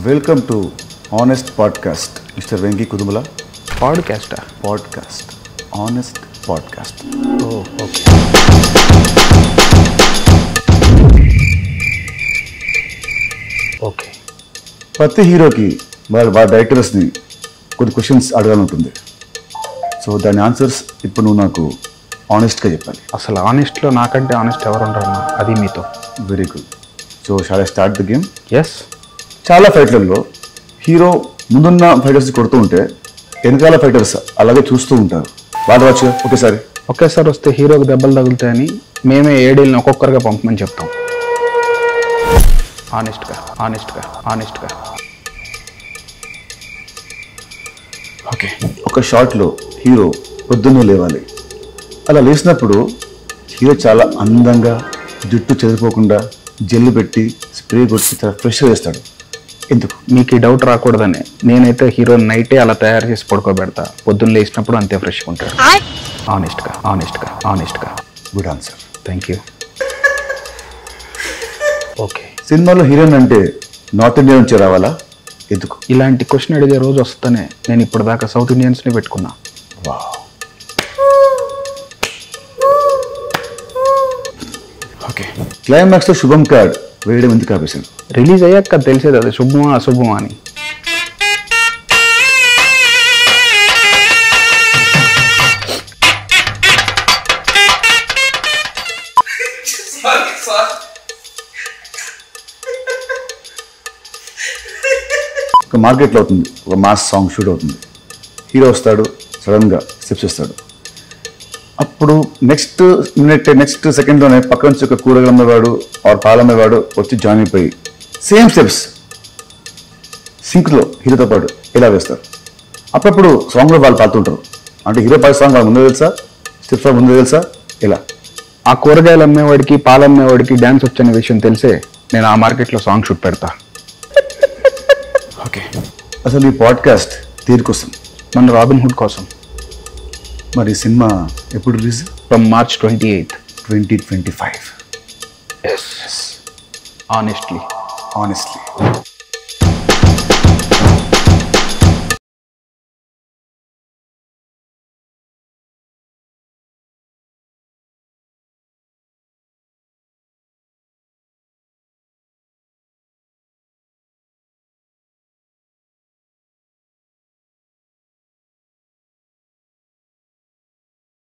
Welcome to honest podcast mister Venky Kudumula. Podcast honest podcast. Okay. Okay, ప్రతి హీరోకి వాళ్ళ డైరెక్టర్స్ని కొన్ని క్వశ్చన్స్ అడగాలంటుంది. సో దాని ఆన్సర్స్ ఇప్పుడు నువ్వు నాకు ఆనెస్ట్గా చెప్పాలి. అసలు ఆనెస్ట్లో నాకంటే ఆనెస్ట్ ఎవరు ఉంటారన్నా, అది మీతో. Very good. So shall I start the game? Yes. చాలా ఫైట్లలో హీరో ముందున్న ఫైటర్స్ కొడుతూ ఉంటే వెనకాల ఫైటర్స్ అలాగే చూస్తూ ఉంటారు. వాళ్ళు వచ్చి ఒకేసారి వస్తే హీరోకి దెబ్బలు తగులుతాయని మేమే ఏడీలను ఒక్కొక్కరిగా పంపమని చెప్తాం. ఆనెస్ట్గా. ఓకే. ఒక షాట్లో హీరో పొద్దున్నే లేవాలి. అలా లేచినప్పుడు హీరో చాలా అందంగా జుట్టు చెదిరిపోకుండా జెల్లు పెట్టి స్ప్రే కొట్టి చాలా ఫ్రెష్గా వేస్తాడు. ఎందుకు? మీకు ఈ డౌట్ రాకూడదని నేనైతే హీరో నైటే అలా తయారు చేసి పడుకోబెడతా. పొద్దున్న లేచినప్పుడు అంతే ఫ్రెష్గా ఉంటాడు. ఆనెస్ట్గా. Good answer. Thank you. Okay. సినిమాలో హీరోయిన్ అంటే నార్త్ ఇండియా నుంచి రావాలా? ఎందుకు? ఇలాంటి క్వశ్చన్ అడిగే రోజు వస్తేనే నేను ఇప్పటిదాకా సౌత్ ఇండియన్స్ని పెట్టుకున్నా. ఓకే. క్లైమాక్స్లో శుభం కార్డ్ వేయడం ఎందుకు ఆపేశాను? రిలీజ్ అయ్యాక తెలిసేది అది శుభమా అశుభమా అని. ఒక మార్కెట్లో అవుతుంది, ఒక మాస్ సాంగ్ షూట్ అవుతుంది. హీరో వస్తాడు, సడన్గా స్టెప్స్ వస్తాడు. అప్పుడు నెక్స్ట్ సెకండ్లోనే పక్క నుంచి ఒక కూరగాయలు అమ్మేవాడు ఆర్ పాలు అమ్మేవాడు వచ్చి జాయిన్ అయిపోయి సేమ్ స్టెప్స్ సింక్లో హీరోతో పాటు ఇలా వేస్తారు. అప్పుడప్పుడు సాంగ్లో వాళ్ళు పాడుతుంటారు. అంటే హీరో పాడే సాంగ్ వాళ్ళ ముందే తెలుసా, స్టెప్స్ వాళ్ళ ముందే తెలుసా? ఇలా ఆ కూరగాయలు అమ్మేవాడికి పాలు అమ్మేవాడికి డ్యాన్స్ వచ్చిన విషయం తెలిసే నేను ఆ మార్కెట్లో సాంగ్ షూట్ పెడతా. ఓకే. అసలు ఈ పాడ్కాస్ట్ దేనికోసం? మన రాబిన్ హుడ్ కోసం. మరి సినిమా ఎప్పుడు release? From March 28, 2025. Yes. Honestly.